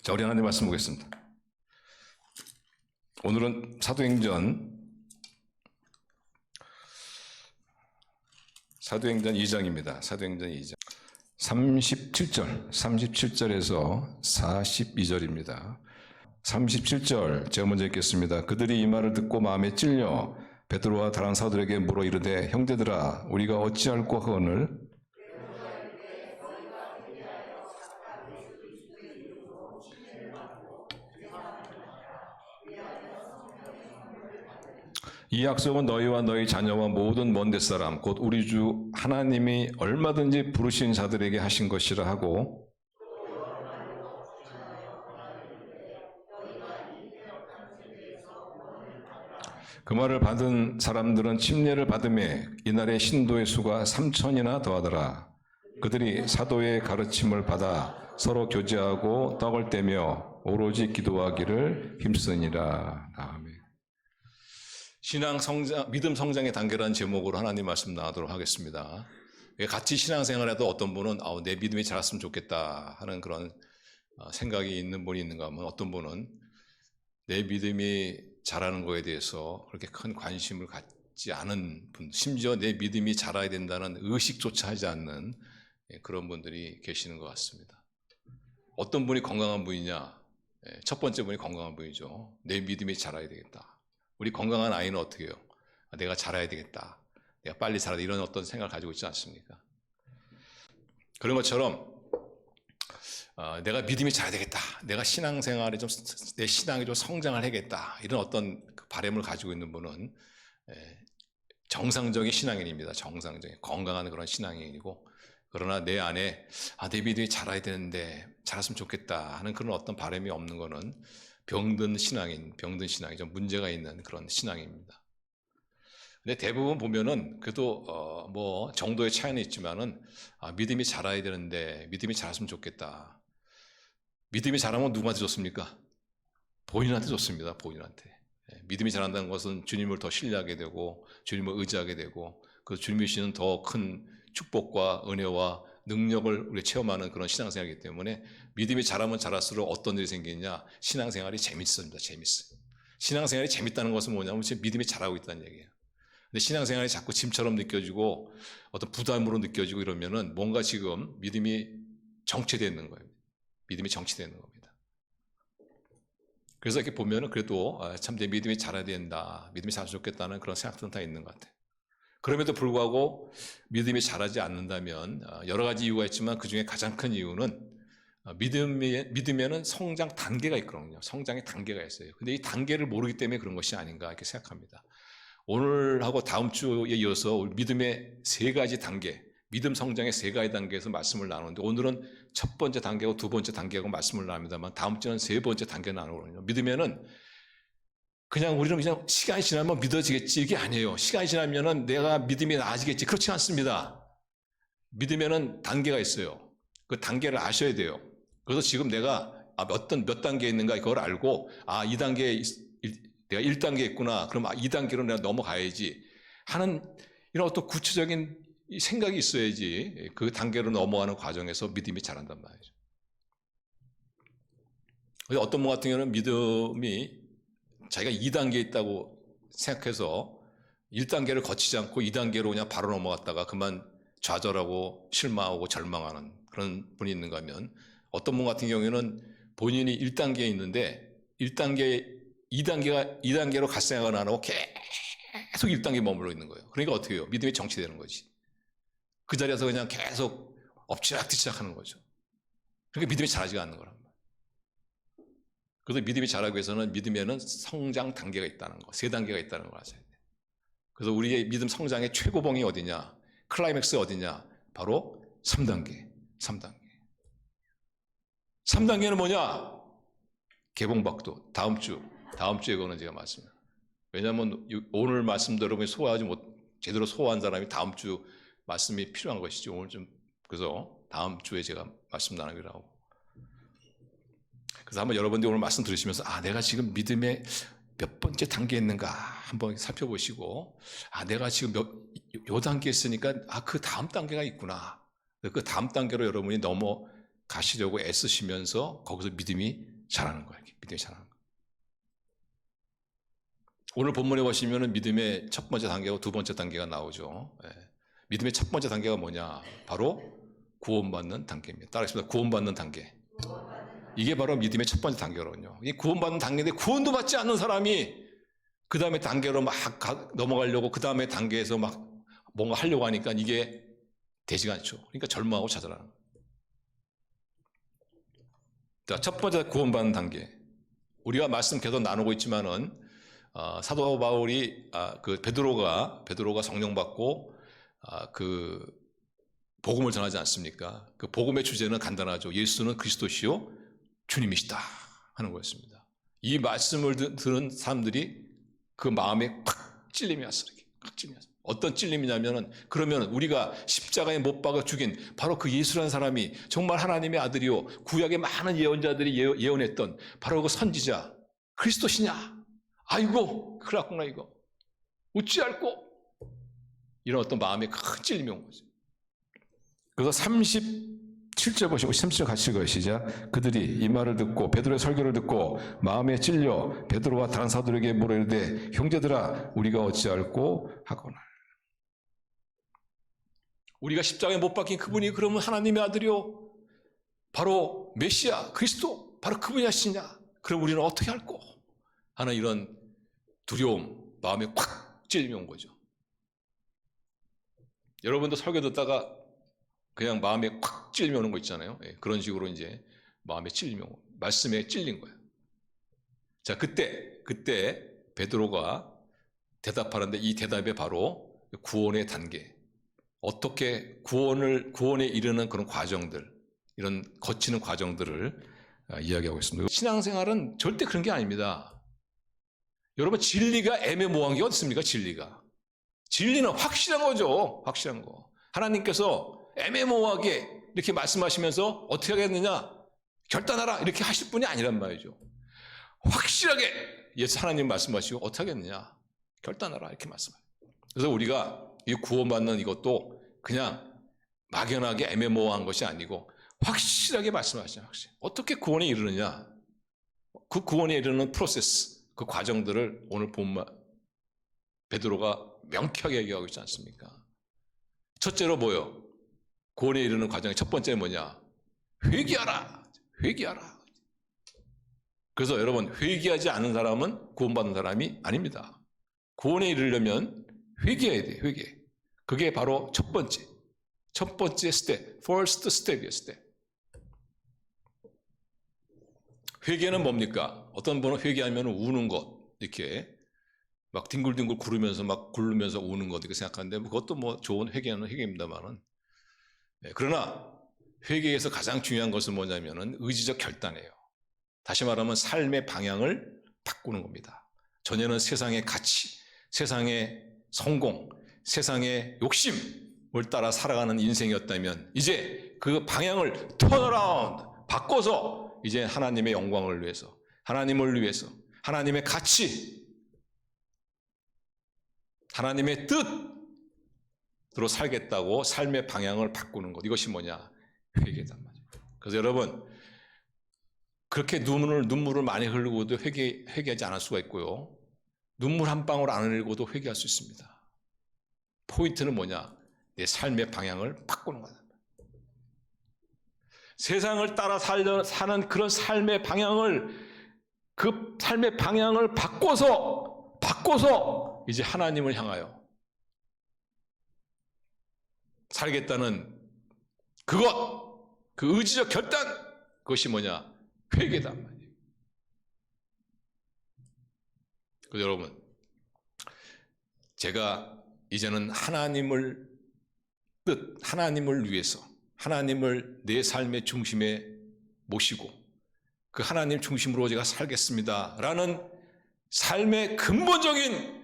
자, 우리 하나님 말씀 보겠습니다. 오늘은 사도행전 2장입니다. 사도행전 2장 37절에서 42절입니다. 37절 제가 먼저 읽겠습니다. 그들이 이 말을 듣고 마음에 찔려 베드로와 다른 사도들에게 물어 이르되 형제들아 우리가 어찌할꼬 하거늘 이 약속은 너희와 너희 자녀와 모든 먼 데사람 곧 우리 주 하나님이 얼마든지 부르신 자들에게 하신 것이라 하고 그 말을 받은 사람들은 침례를 받음에 이날의 신도의 수가 3,000이나 더하더라. 그들이 사도의 가르침을 받아 서로 교제하고 떡을 떼며 오로지 기도하기를 힘쓰니라. 아멘. 신앙 성장, 믿음 성장의 단계라는 제목으로 하나님 말씀 나누도록 하겠습니다. 같이 신앙생활해도 어떤 분은 내 믿음이 자랐으면 좋겠다 하는 그런 생각이 있는 분이 있는가 하면 어떤 분은 내 믿음이 자라는 거에 대해서 그렇게 큰 관심을 갖지 않은 분, 심지어 내 믿음이 자라야 된다는 의식조차 하지 않는 그런 분들이 계시는 것 같습니다. 어떤 분이 건강한 분이냐? 첫 번째 분이 건강한 분이죠. 내 믿음이 자라야 되겠다. 우리 건강한 아이는 어떻게 해요? 내가 자라야 되겠다. 내가 빨리 자라야 돼. 이런 어떤 생각을 가지고 있지 않습니까? 그런 것처럼 내가 믿음이 자라야 되겠다. 내가 신앙생활에 좀 내 신앙이 좀 성장을 해야겠다. 이런 어떤 바람을 가지고 있는 분은 정상적인 신앙인입니다. 정상적인 건강한 그런 신앙인이고 그러나 내 안에 내 믿음이 자라야 되는데 자랐으면 좋겠다 하는 그런 어떤 바람이 없는 거는 병든 신앙이 좀 문제가 있는 그런 신앙입니다. 근데 대부분 보면은 그래도 뭐 정도의 차이는 있지만은 믿음이 자라야 되는데 믿음이 자랐으면 좋겠다. 믿음이 자라면 누구한테 좋습니까? 본인한테 좋습니다. 본인한테. 믿음이 자란다는 것은 주님을 더 신뢰하게 되고 주님을 의지하게 되고 그 주님이 주시는 더 큰 축복과 은혜와 능력을 우리 체험하는 그런 신앙생활이기 때문에 믿음이 자라면 자랄수록 어떤 일이 생기느냐? 신앙생활이 재밌습니다. 재밌어요. 신앙생활이 재밌다는 것은 뭐냐면 제 믿음이 자라고 있다는 얘기예요. 근데 신앙생활이 자꾸 짐처럼 느껴지고 어떤 부담으로 느껴지고 이러면은 뭔가 지금 믿음이 정체되어 있는 거예요. 믿음이 정체되어 있는 겁니다. 그래서 이렇게 보면은 그래도 참 내 믿음이 자라야 된다. 믿음이 자라면 좋겠다는 그런 생각들은 다 있는 것 같아요. 그럼에도 불구하고 믿음이 자라지 않는다면 여러 가지 이유가 있지만 그중에 가장 큰 이유는 믿음에는 성장 단계가 있거든요. 성장의 단계가 있어요. 근데 이 단계를 모르기 때문에 그런 것이 아닌가 이렇게 생각합니다. 오늘하고 다음 주에 이어서 믿음의 세 가지 단계, 믿음 성장의 세 가지 단계에서 말씀을 나누는데 오늘은 첫 번째 단계하고 두 번째 단계하고 말씀을 나눕니다만 다음 주는 세 번째 단계 나누거든요. 믿음에는 우리는 그냥 시간이 지나면 믿어지겠지 이게 아니에요. 시간이 지나면은 내가 믿음이 나아지겠지 그렇지 않습니다. 믿음에는 단계가 있어요. 그 단계를 아셔야 돼요. 그래서 지금 내가 몇 단계에 있는가 그걸 알고 이 단계에 내가 1단계에 있구나. 그럼 2단계로 내가 넘어가야지 하는 이런 어떤 구체적인 생각이 있어야지 그 단계로 넘어가는 과정에서 믿음이 자란단 말이죠. 어떤 분 같은 경우는 믿음이 자기가 2단계에 있다고 생각해서 1단계를 거치지 않고 2단계로 그냥 바로 넘어갔다가 그만 좌절하고 실망하고 절망하는 그런 분이 있는가 하면 어떤 분 같은 경우에는 본인이 1단계에 있는데 2단계로 갈 생각은 안 하고 계속 1단계에 머물러 있는 거예요. 그러니까 어떻게 해요? 믿음이 정체되는 거지. 그 자리에서 그냥 계속 엎치락뒤치락 하는 거죠. 그러니까 믿음이 자라지가 않는 거란 말이에요. 그래서 믿음이 자라기 위해서는 믿음에는 성장 단계가 있다는 거, 세 단계가 있다는 걸 아셔야 돼요. 그래서 우리의 믿음 성장의 최고봉이 어디냐? 클라이맥스 어디냐? 바로 3단계. 3단계는 뭐냐? 개봉박도. 다음 주에 그거는 제가 말씀드려요. 왜냐하면 오늘 말씀도 여러분이 제대로 소화한 사람이 다음 주 말씀이 필요한 것이죠. 오늘 그래서 다음 주에 제가 말씀 나누기로 하고. 그래서 한번 여러분들이 오늘 말씀 들으시면서 내가 지금 믿음의 몇 번째 단계에 있는가 한번 살펴보시고 내가 지금 요 단계에 있으니까 그 다음 단계가 있구나. 그 다음 단계로 여러분이 넘어가시려고 애쓰시면서 거기서 믿음이 자라는 거예요. 믿음이 자라는 거예요. 오늘 본문에 보시면 믿음의 첫 번째 단계와 두 번째 단계가 나오죠. 믿음의 첫 번째 단계가 뭐냐? 바로 구원받는 단계입니다. 따라하겠습니다. 구원받는 단계. 이게 바로 믿음의 첫 번째 단계거든요. 이 구원받는 단계인데 구원도 받지 않는 사람이 그 다음에 단계로 막 넘어가려고 그 다음에 단계에서 막 뭔가 하려고 하니까 이게 되지가 않죠. 그러니까 절망하고 좌절하는 거예요. 자, 첫 번째 구원받는 단계. 우리가 말씀 계속 나누고 있지만은 사도 바울이 그 베드로가 성령 받고 그 복음을 전하지 않습니까? 그 복음의 주제는 간단하죠. 예수는 그리스도시요 주님이시다 하는 거였습니다. 이 말씀을 들은 사람들이 그 마음에 팍 찔림이 왔어요. 팍 찔림이 왔어요. 어떤 찔림이냐면은 그러면 우리가 십자가에 못 박아 죽인 바로 그 예수라는 사람이 정말 하나님의 아들이요 구약의 많은 예언자들이 예언했던 바로 그 선지자 그리스도시냐? 아이고 큰일 났구나 이거 어찌할꼬 이런 어떤 마음에 큰 찔림이 온 거죠. 그래서 37절 보시고 37절 같이 읽으시죠. 그들이 이 말을 듣고 베드로의 설교를 듣고 마음에 찔려 베드로와 다른 사도에게 물어 이르되 형제들아 우리가 어찌할꼬 하거늘. 우리가 십자가에 못 박힌 그분이 그러면 하나님의 아들이요 바로 메시아 그리스도 바로 그분이 하시냐? 그럼 우리는 어떻게 할꼬 하는 이런 두려움 마음에 콱 찔림이 온 거죠. 여러분도 설교 듣다가 그냥 마음에 콱 찔림이 오는 거 있잖아요. 그런 식으로 이제 마음에 찔림이 오고 말씀에 찔린 거예요. 자, 그때 베드로가 대답하는데 이 대답이 바로 구원의 단계. 어떻게 구원에 이르는 그런 과정들, 이런 거치는 과정들을 이야기하고 있습니다. 신앙생활은 절대 그런 게 아닙니다. 여러분 진리가 애매모호한 게 어디 있습니까? 진리는 확실한 거죠. 확실한 거. 하나님께서 애매모호하게 이렇게 말씀하시면서 어떻게 하겠느냐? 결단하라 이렇게 하실 분이 아니란 말이죠. 확실하게 예수 하나님 말씀하시고 어떻게 하겠느냐? 결단하라 이렇게 말씀하세요. 그래서 우리가 이 구원받는 이것도 그냥 막연하게 애매모호한 것이 아니고 확실하게 말씀하시죠. 확실히. 어떻게 구원에 이르느냐? 그 구원에 이르는 프로세스, 그 과정들을 오늘 본문 베드로가 명쾌하게 얘기하고 있지 않습니까? 첫째로 뭐요? 구원에 이르는 과정의 첫 번째 뭐냐? 회개하라. 그래서 여러분 회개하지 않은 사람은 구원받는 사람이 아닙니다. 구원에 이르려면 회개해야 돼요. 회개. 그게 바로 첫 번째 스텝, first step이에요. 스텝. 회개는 뭡니까? 어떤 분은 회개하면 우는 것 이렇게 막 뒹굴뒹굴 구르면서 막 굴르면서 우는 것 이렇게 생각하는데 그것도 뭐 좋은 회개는 회개입니다만은 그러나 회개에서 가장 중요한 것은 뭐냐면은 의지적 결단이에요. 다시 말하면 삶의 방향을 바꾸는 겁니다. 전에는 세상의 가치, 세상의 성공, 세상의 욕심을 따라 살아가는 인생이었다면 이제 그 방향을 턴어라운드 바꿔서 이제 하나님의 영광을 위해서, 하나님을 위해서, 하나님의 가치, 하나님의 뜻으로 살겠다고 삶의 방향을 바꾸는 것. 이것이 뭐냐? 회개단 말이에요. 그래서 여러분 그렇게 눈물을 많이 흘리고도 회개하지 않을 수가 있고요. 눈물 한 방울 안 흘리고도 회개할 수 있습니다. 포인트는 뭐냐? 내 삶의 방향을 바꾸는 거다. 세상을 따라 사는 그런 삶의 방향을 그 삶의 방향을 바꿔서 이제 하나님을 향하여 살겠다는 그 의지적 결단 그것이 뭐냐? 회개단 말이에요. 그래서 여러분 제가 이제는 하나님을 위해서 하나님을 내 삶의 중심에 모시고 그 하나님 중심으로 제가 살겠습니다 라는 삶의 근본적인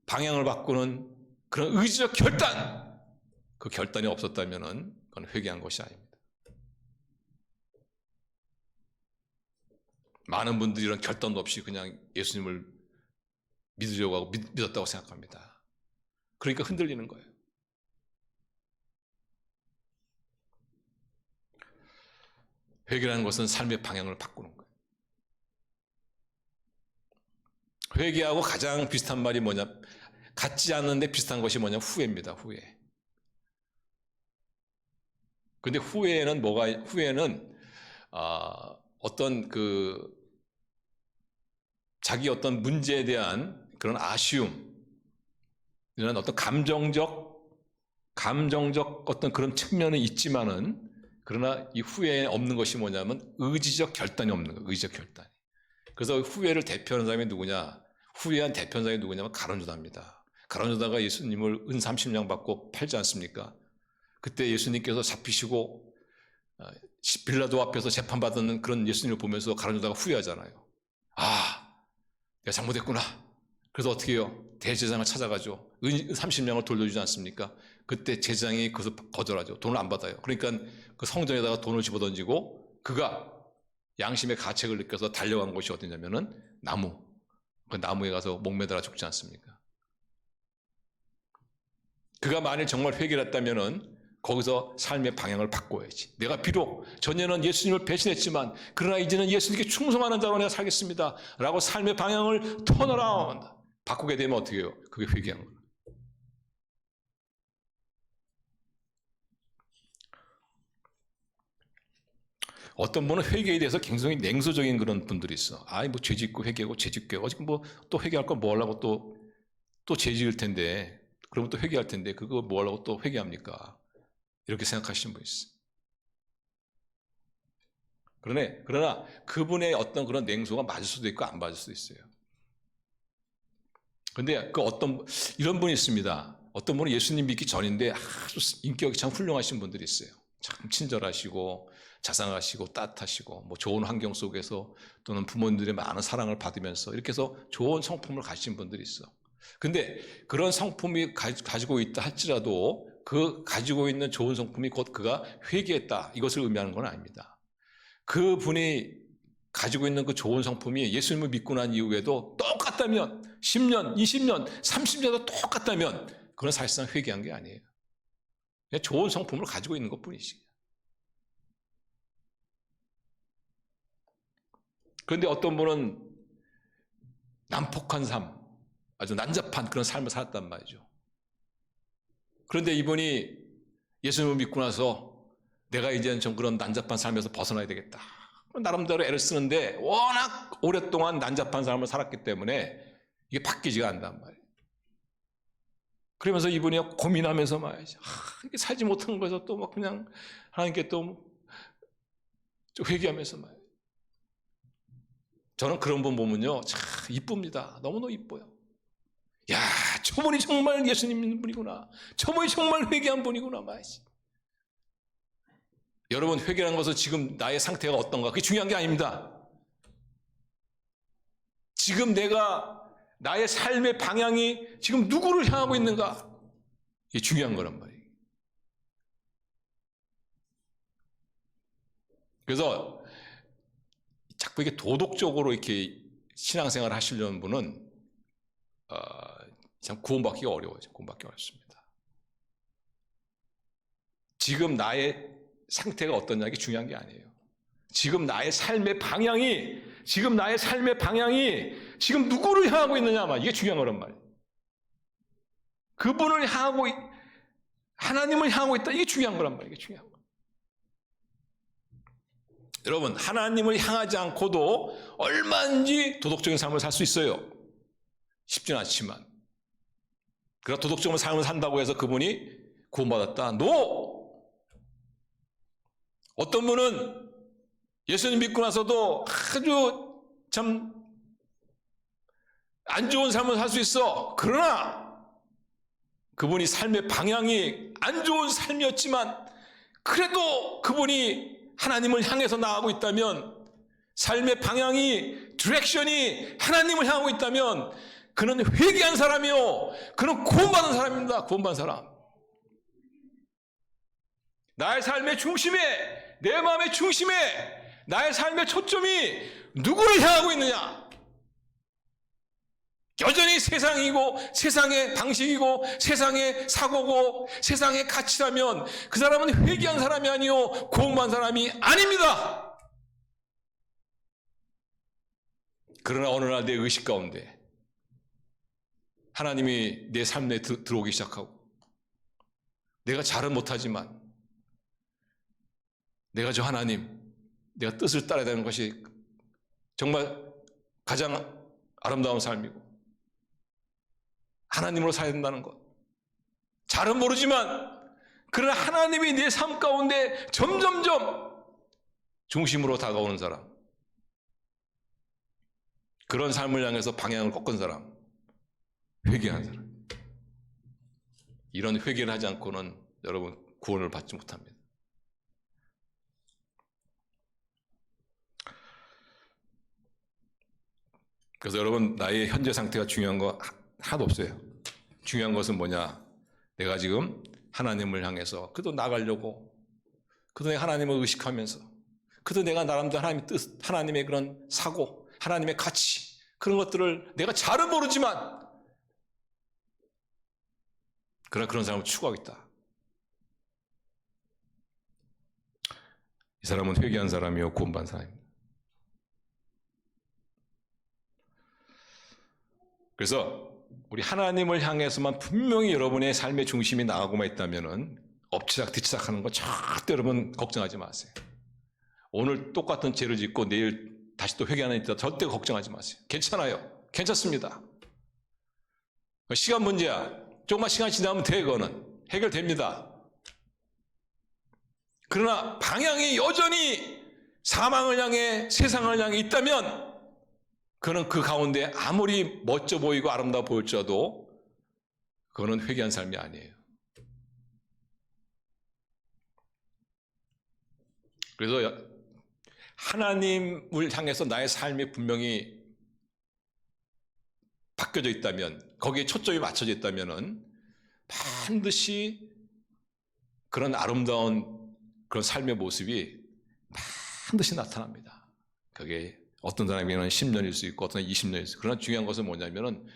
방향을 바꾸는 그런 의지적 결단 그 결단이 없었다면 그건 회개한 것이 아닙니다. 많은 분들이 이런 결단도 없이 그냥 예수님을 믿으려고 하고 믿었다고 생각합니다. 그러니까 흔들리는 거예요. 회개라는 것은 삶의 방향을 바꾸는 거예요. 회개하고 가장 비슷한 말이 뭐냐, 같지 않은데 비슷한 것이 뭐냐, 후회입니다. 후회. 근데 후회는 어떤 자기 어떤 문제에 대한 그런 아쉬움, 이런 어떤 감정적 어떤 그런 측면은 있지만은, 그러나 이 후회에 없는 것이 뭐냐면 의지적 결단이 없는 거예요. 의지적 결단이. 그래서 후회를 대표하는 사람이 누구냐? 후회한 대표하는 사람이 누구냐면 가룟유다입니다. 가룟유다가 예수님을 은 30냥 받고 팔지 않습니까? 그때 예수님께서 잡히시고 빌라도 앞에서 재판받는 그런 예수님을 보면서 가룟유다가 후회하잖아요. 아, 내가 잘못했구나. 그래서 어떻게 해요? 대제사장을 찾아가죠. 은 30냥을 돌려주지 않습니까? 그때 제사장이 그것을 거절하죠. 돈을 안 받아요. 그러니까 그 성전에다가 돈을 집어던지고 그가 양심의 가책을 느껴서 달려간 곳이 어디냐면은 나무. 그 나무에 가서 목매달아 죽지 않습니까? 그가 만일 정말 회개를 했다면은 거기서 삶의 방향을 바꿔야지. 내가 비록 전에는 예수님을 배신했지만 그러나 이제는 예수님께 충성하는 자로 내가 살겠습니다 라고 삶의 방향을 턴어라운드 바꾸게 되면 어떻게 해요? 그게 회개한 거예요. 어떤 분은 회개에 대해서 굉장히 냉소적인 그런 분들이 있어. 아이 뭐 죄 짓고 회개하고 죄 짓고 지금 뭐 또 회개할 걸 뭐 하려고 또 죄 지을 텐데, 그러면 또 회개할 텐데 그거 뭐 하려고 또 회개합니까? 이렇게 생각하시는 분이 있어. 그러나 그분의 어떤 그런 냉소가 맞을 수도 있고 안 맞을 수도 있어요. 근데 이런 분이 있습니다. 어떤 분은 예수님 믿기 전인데 아주 인격이 참 훌륭하신 분들이 있어요. 참 친절하시고 자상하시고 따뜻하시고 뭐 좋은 환경 속에서 또는 부모님들의 많은 사랑을 받으면서 이렇게 해서 좋은 성품을 가진 분들이 있어. 근데 그런 성품이 가지고 있다 할지라도 그 가지고 있는 좋은 성품이 곧 그가 회개했다 이것을 의미하는 건 아닙니다. 그분이 가지고 있는 그 좋은 성품이 예수님을 믿고 난 이후에도 똑같다면 10년, 20년, 30년도 똑같다면 그건 사실상 회개한 게 아니에요. 그냥 좋은 성품을 가지고 있는 것뿐이지. 그런데 어떤 분은 난폭한 삶, 아주 난잡한 그런 삶을 살았단 말이죠. 그런데 이분이 예수님을 믿고 나서 내가 이제는 좀 그런 난잡한 삶에서 벗어나야 되겠다. 나름대로 애를 쓰는데 워낙 오랫동안 난잡한 삶을 살았기 때문에 이게 바뀌지가 않단 말이에요. 그러면서 이분이 고민하면서 말이죠. 이게 살지 못한 거에서 또 막 그냥 하나님께 또 회개하면서 말이에요. 저는 그런 분 보면요, 참 이쁩니다. 너무너무 이뻐요. 야, 저분이 정말 예수님 믿는 분이구나. 저분이 정말 회개한 분이구나 말이지. 여러분, 회개라는 것은 지금 나의 상태가 어떤가 그게 중요한 게 아닙니다. 지금 나의 삶의 방향이 지금 누구를 향하고 있는가 이게 중요한 거란 말이에요. 그래서 자꾸 이게 도덕적으로 이렇게 신앙생활을 하시려는 분은 참 구원받기가 어려워요. 구원받기 어렵습니다. 지금 나의 상태가 어떠냐 이게 중요한 게 아니에요. 지금 나의 삶의 방향이 지금 누구를 향하고 있느냐 이게 중요한 거란 말이에요. 그분을 향하고 하나님을 향하고 있다 이게 중요한 거란 말이에요. 이게 중요한 거. 여러분, 하나님을 향하지 않고도 얼마든지 도덕적인 삶을 살 수 있어요. 쉽지는 않지만. 그러나 도덕적인 삶을 산다고 해서 그분이 구원받았다? No! 어떤 분은 예수님 믿고 나서도 아주 참 안 좋은 삶을 살 수 있어. 그러나 그분이 삶의 방향이 안 좋은 삶이었지만 그래도 그분이 하나님을 향해서 나아가고 있다면, 삶의 방향이, 디렉션이 하나님을 향하고 있다면 그는 회개한 사람이요, 그는 구원받은 사람입니다. 구원받은 사람. 나의 삶의 중심에, 내 마음의 중심에 나의 삶의 초점이 누구를 향하고 있느냐? 여전히 세상이고 세상의 방식이고 세상의 사고고 세상의 가치라면 그 사람은 회개한 사람이 아니요 구원받은 사람이 아닙니다. 그러나 어느 날 내 의식 가운데 하나님이 내 삶에 들어오기 시작하고, 내가 잘은 못하지만 내가 저 하나님, 내가 뜻을 따라야 되는 것이 정말 가장 아름다운 삶이고 하나님으로 살아야 된다는 것. 잘은 모르지만 그러나 하나님이 내 삶 가운데 점점점 중심으로 다가오는 사람, 그런 삶을 향해서 방향을 꺾은 사람, 회개한 사람. 이런 회개를 하지 않고는 여러분 구원을 받지 못합니다. 그래서 여러분, 나의 현재 상태가 중요한 거 하나도 없어요. 중요한 것은 뭐냐? 내가 지금 하나님을 향해서 그도 나가려고, 그도 내가 하나님을 의식하면서, 그도 내가 나름대로 하나님의 뜻, 하나님의 그런 사고, 하나님의 가치, 그런 것들을 내가 잘은 모르지만 그러나 그런 사람을 추구하고 있다. 이 사람은 회개한 사람이요 구원받은 사람입니다. 그래서 우리 하나님을 향해서만 분명히 여러분의 삶의 중심이 나가고만 있다면은 엎치락 뒤치락 하는 거 절대 여러분 걱정하지 마세요. 오늘 똑같은 죄를 짓고 내일 다시 또 회개하는 데 있다 절대 걱정하지 마세요. 괜찮아요. 괜찮습니다. 시간 문제야. 조금만 시간이 지나면 돼. 그거는 해결됩니다. 그러나 방향이 여전히 사망을 향해, 세상을 향해 있다면 그는 그 가운데 아무리 멋져 보이고 아름다워 보일지라도 그거는 회개한 삶이 아니에요. 그래서 하나님을 향해서 나의 삶이 분명히 바뀌어져 있다면, 거기에 초점이 맞춰져 있다면 반드시 그런 아름다운 그런 삶의 모습이 반드시 나타납니다. 그게 어떤 사람에게는 10년일 수 있고 어떤 20년일 수 있고. 그러나 중요한 것은 뭐냐면은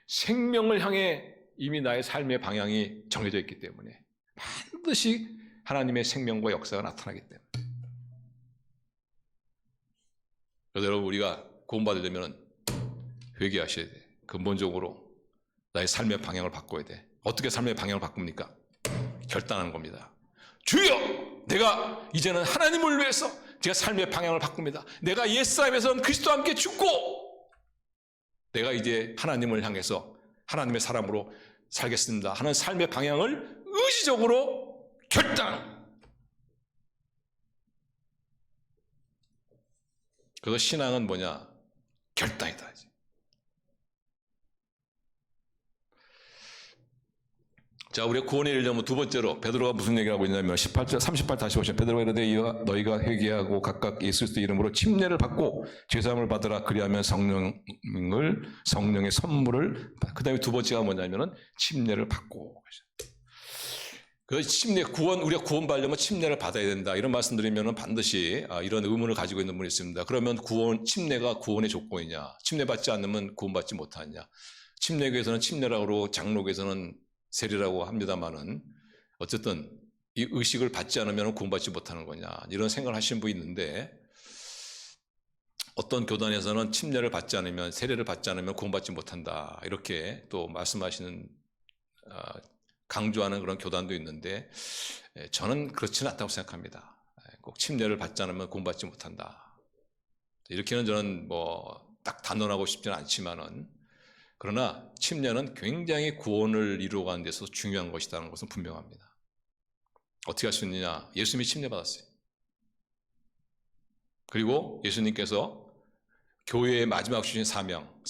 생명을 향해 이미 나의 삶의 방향이 정해져 있기 때문에 반드시 하나님의 생명과 역사가 나타나기 때문에. 그래서 여러분, 우리가 구원받으려면 회개하셔야 돼. 근본적으로 나의 삶의 방향을 바꿔야 돼. 어떻게 삶의 방향을 바꿉니까? 결단하는 겁니다. 주여! 내가 이제는 하나님을 위해서 제가 삶의 방향을 바꿉니다. 내가 옛사람에서는 그리스도와 함께 죽고 내가 이제 하나님을 향해서 하나님의 사람으로 살겠습니다 하는 삶의 방향을 의지적으로 결단. 그래서 신앙은 뭐냐? 결단이다. 자, 우리가 구원에 이르려면 두 번째로 베드로가 무슨 얘기를 하고 있냐면 18절 38 다시 보시면, 베드로가 이르되 너희가 회개하고 각각 예수 그리스도 이름으로 침례를 받고 죄사함을 받으라. 그리하면 성령의 선물을, 그 다음에 두 번째가 뭐냐면은 침례를 받고. 그 침례, 구원, 우리가 구원받으려면 침례를 받아야 된다, 이런 말씀드리면은 반드시 이런 의문을 가지고 있는 분이 있습니다. 그러면 침례가 구원의 조건이냐? 침례 받지 않으면 구원받지 못하느냐? 침례교에서는 침례라고, 장로교에서는 세례라고 합니다만은 어쨌든 이 의식을 받지 않으면 구원받지 못하는 거냐, 이런 생각을 하시는 분이 있는데, 어떤 교단에서는 침례를 받지 않으면, 세례를 받지 않으면 구원받지 못한다, 이렇게 또 말씀하시는, 강조하는 그런 교단도 있는데, 저는 그렇지는 않다고 생각합니다. 꼭 침례를 받지 않으면 구원받지 못한다, 이렇게는 저는 뭐 딱 단언하고 싶지는 않지만은, 그러나 침례는 굉장히 구원을 이루어가는 데서 중요한 것이라는 것은 분명합니다. 어떻게 할 수 있느냐? 예수님이 침례 받았어요. 그리고 예수님께서 교회의 마지막 주신 사명,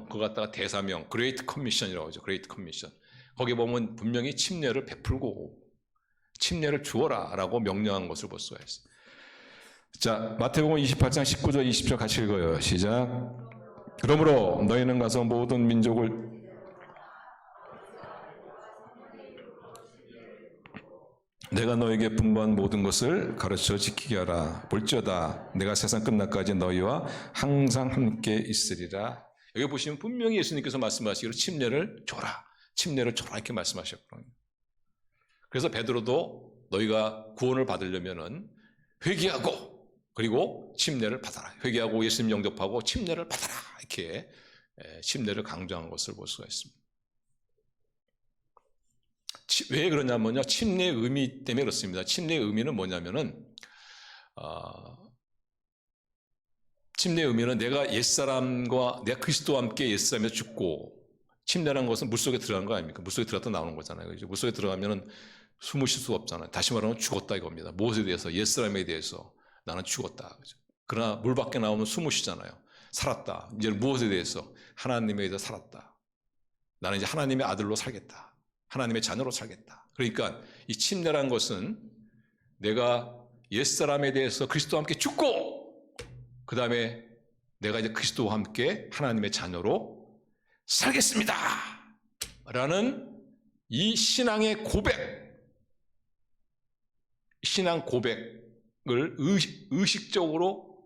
그거 갖다가 대사명, 그레이트 커미션이라고 하죠. 그레이트 커미션. 거기 보면 분명히 침례를 베풀고 침례를 주어라 라고 명령한 것을 볼 수가 있어요. 자, 마태복음 28장 19절 20절 같이 읽어요. 시작. 그러므로 너희는 가서 모든 민족을 내가 너에게 분부한 모든 것을 가르쳐 지키게 하라. 볼지어다 내가 세상 끝날까지 너희와 항상 함께 있으리라. 여기 보시면 분명히 예수님께서 말씀하시기로 침례를 줘라 이렇게 말씀하셨거든요. 그래서 베드로도 너희가 구원을 받으려면은 회개하고 그리고 침례를 받아라. 회개하고 예수님 영접하고 침례를 받아라. 이렇게 침례를 강조한 것을 볼 수가 있습니다. 왜 그러냐면요, 침례의 의미 때문에 그렇습니다. 침례의 의미는 뭐냐면은 침례의 의미는 내가 옛사람과 내가 그리스도와 함께 옛사람에서 죽고, 침례라는 것은 물속에 들어간 거 아닙니까? 물속에 들어갔다 나오는 거잖아요. 그죠? 물속에 들어가면은 숨을 쉴 수가 없잖아요. 다시 말하면 죽었다 이겁니다. 무엇에 대해서? 옛사람에 대해서 나는 죽었다. 그죠? 그러나 물 밖에 나오면 숨을 쉬잖아요. 살았다. 이제 무엇에 대해서? 하나님에 대해서 살았다. 나는 이제 하나님의 아들로 살겠다. 하나님의 자녀로 살겠다. 그러니까 이 침례라는 것은 내가 옛사람에 대해서 그리스도와 함께 죽고, 그 다음에 내가 이제 그리스도와 함께 하나님의 자녀로 살겠습니다. 라는 이 신앙의 고백, 신앙 고백을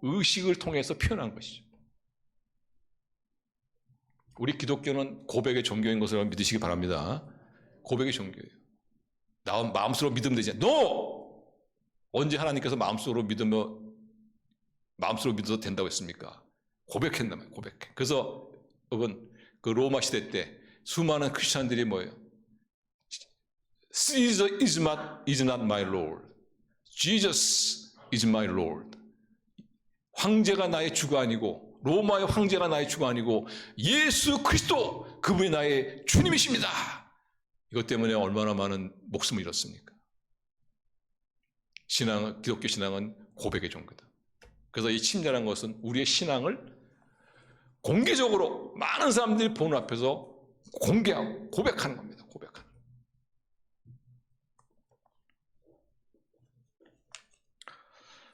의식을 통해서 표현한 것이죠. 우리 기독교는 고백의 종교인 것을 믿으시기 바랍니다. 고백의 종교예요. 나 마음속으로 믿으면 되지. 너! 언제 하나님께서 마음속으로 믿어도 된다고 했습니까? 고백했단 말이에요. 고백해. 그래서 여러분, 그 로마 시대 때 수많은 크리스찬들이 뭐예요? Caesar is not my Lord. Jesus is my Lord. 황제가 나의 주가 아니고, 로마의 황제가 나의 주가 아니고, 예수 그리스도, 그분이 나의 주님이십니다. 이것 때문에 얼마나 많은 목숨을 잃었습니까? 기독교 신앙은 고백의 종교다. 그래서 이 침례라는 것은 우리의 신앙을 공개적으로 많은 사람들이 보는 앞에서 공개하고 고백하는 겁니다. 고백하는.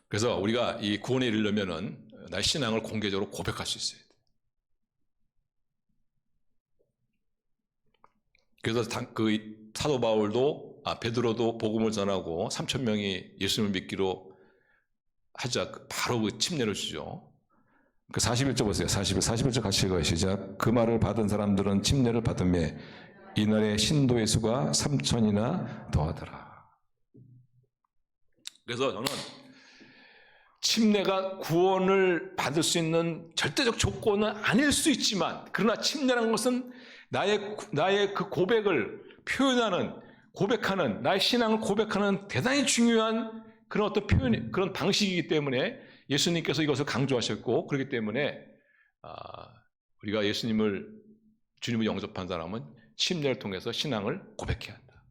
그래서 우리가 이 구원에 이르려면은 나의 신앙을 공개적으로 고백할 수 있어야 돼. 그래서 그 사도 바울도, 베드로도 복음을 전하고 3,000명이 예수님을 믿기로 하자 바로 그 침례를 주죠. 그 41절 보세요. 41절 같이 읽어요. 시작. 그 말을 받은 사람들은 침례를 받으며 이날의 신도의 수가 3,000이나 더하더라. 그래서 저는 침례가 구원을 받을 수 있는 절대적 조건은 아닐 수 있지만, 그러나 침례라는 것은 나의 그 고백을 표현하는, 고백하는, 나의 신앙을 고백하는 대단히 중요한 그런 어떤 표현, 그런 방식이기 때문에 예수님께서 이것을 강조하셨고, 그렇기 때문에 우리가 주님을 영접한 사람은 침례를 통해서 신앙을 고백해야 한다.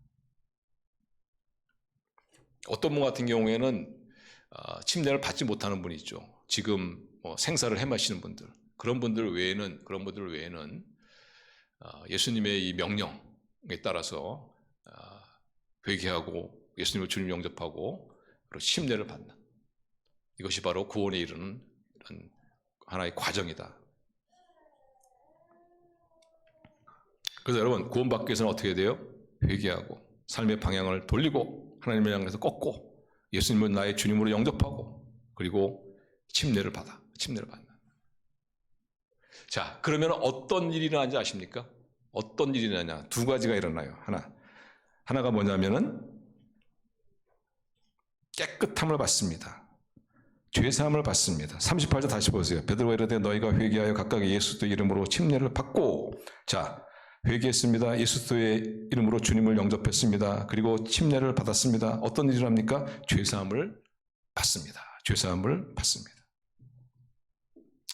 어떤 분 같은 경우에는 침례를 받지 못하는 분이 있죠. 지금 생사를 헤매시는 분들, 그런 분들 외에는 예수님의 이 명령에 따라서 회개하고 예수님을 주님 영접하고 그리고 침례를 받는, 이것이 바로 구원에 이르는 이런 하나의 과정이다. 그래서 여러분, 구원받기 위해서는 어떻게 돼요? 회개하고 삶의 방향을 돌리고 하나님을 향해서 꺾고 예수님을 나의 주님으로 영접하고 그리고 침례를 받는. 자, 그러면 어떤 일이 일어나는지 아십니까? 어떤 일이 일어나냐? 두 가지가 일어나요. 하나가 뭐냐면은 깨끗함을 받습니다. 죄사함을 받습니다. 38절 다시 보세요. 베드로가 이르되 너희가 회개하여 각각 예수의 이름으로 침례를 받고, 자, 회개했습니다. 예수의 이름으로 주님을 영접했습니다. 그리고 침례를 받았습니다. 어떤 일을 합니까? 죄사함을 받습니다. 죄사함을 받습니다.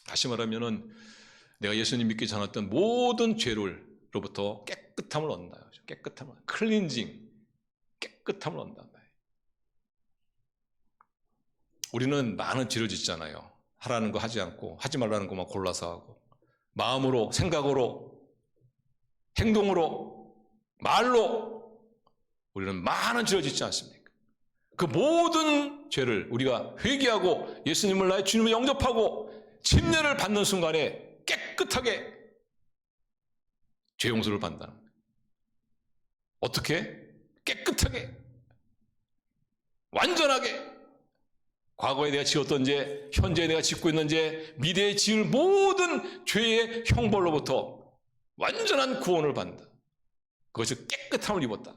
다시 말하면은 내가 예수님 믿기 전했던 모든 죄로부터 깨끗함을 얻는다. 깨끗함을, 클린징, 깨끗함을 얻는다. 우리는 많은 죄를 짓잖아요. 하라는 거 하지 않고 하지 말라는 것만 골라서 하고, 마음으로, 생각으로, 행동으로, 말로 우리는 많은 죄를 짓지 않습니까? 그 모든 죄를 우리가 회개하고 예수님을 나의 주님을 영접하고 침례를 받는 순간에 깨끗하게 죄 용서를 받는다는 거예요. 어떻게? 깨끗하게, 완전하게, 과거에 내가 지었던 죄, 현재에 내가 짓고 있는 죄, 미래에 지을 모든 죄의 형벌로부터 완전한 구원을 받는다. 그것이 깨끗함을 입었다.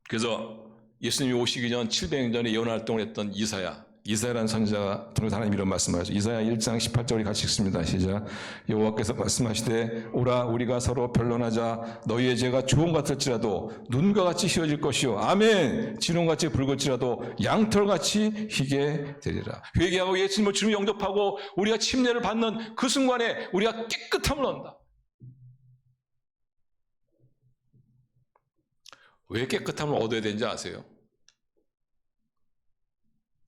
그래서 예수님이 오시기 전 700년 전에 예언 활동을 했던 이사야 이사야라는 선지자가 통해서 하나님 이런 말씀하죠. 이사야 1장 18절 우리 같이 읽습니다. 시작. 여호와께서 말씀하시되 오라 우리가 서로 변론하자. 너희의 죄가 주홍 같을지라도 눈과 같이 휘어질 것이요 아멘 진홍같이 붉을지라도 양털같이 희게 되리라. 회개하고 예수님을 주님 영접하고 우리가 침례를 받는 그 순간에 우리가 깨끗함을 얻는다. 왜 깨끗함을 얻어야 되는지 아세요?